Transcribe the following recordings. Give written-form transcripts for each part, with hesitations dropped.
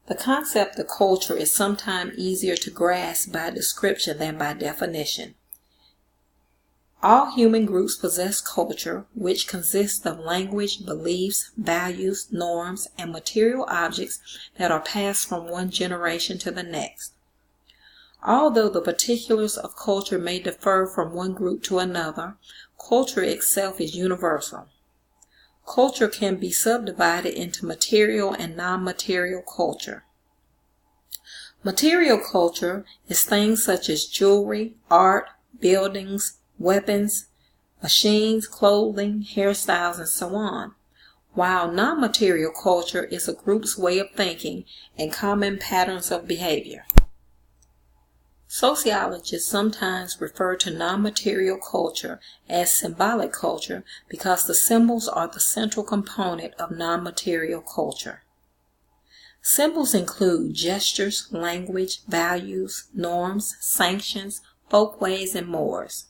The concept of culture is sometimes easier to grasp by description than by definition. All human groups possess culture, which consists of language, beliefs, values, norms, and material objects that are passed from one generation to the next. Although the particulars of culture may differ from one group to another, culture itself is universal. Culture can be subdivided into material and non-material culture. Material culture is things such as jewelry, art, buildings, weapons, machines, clothing, hairstyles, and so on, while non-material culture is a group's way of thinking and common patterns of behavior. Sociologists sometimes refer to non-material culture as symbolic culture because the symbols are the central component of non-material culture. Symbols include gestures, language, values, norms, sanctions, folkways, and mores.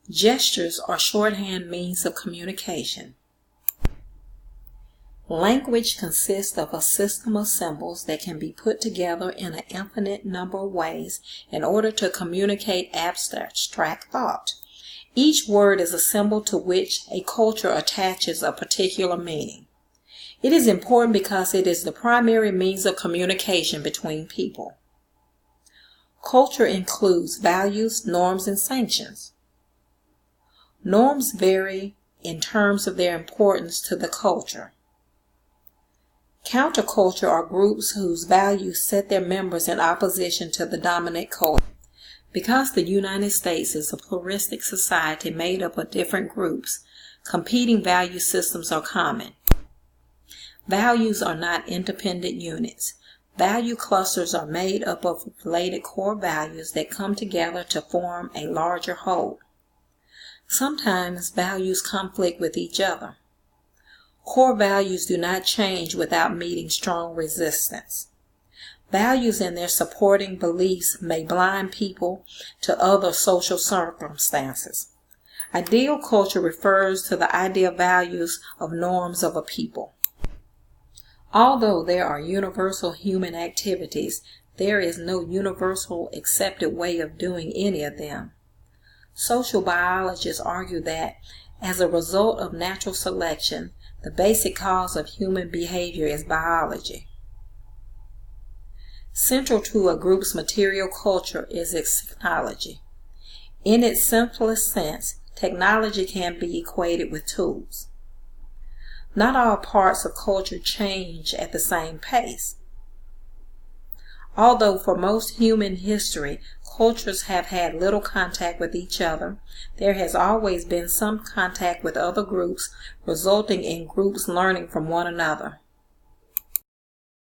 Gestures are shorthand means of communication. Language consists of a system of symbols that can be put together in an infinite number of ways in order to communicate abstract thought. Each word is a symbol to which a culture attaches a particular meaning. It is important because it is the primary means of communication between people. Culture includes values, norms, and sanctions. Norms vary in terms of their importance to the culture. Counterculture are groups whose values set their members in opposition to the dominant culture. Because the United States is a pluralistic society made up of different groups, competing value systems are common. Values are not independent units. Value clusters are made up of related core values that come together to form a larger whole. Sometimes values conflict with each other. Core values do not change without meeting strong resistance. Values and their supporting beliefs may blind people to other social circumstances. Ideal culture refers to the ideal values of norms of a people. Although there are universal human activities, there is no universal accepted way of doing any of them. Social biologists argue that, as a result of natural selection, the basic cause of human behavior is biology. Central to a group's material culture is its technology. In its simplest sense, technology can be equated with tools. Not all parts of culture change at the same pace. Although for most human history, cultures have had little contact with each other, there has always been some contact with other groups, resulting in groups learning from one another.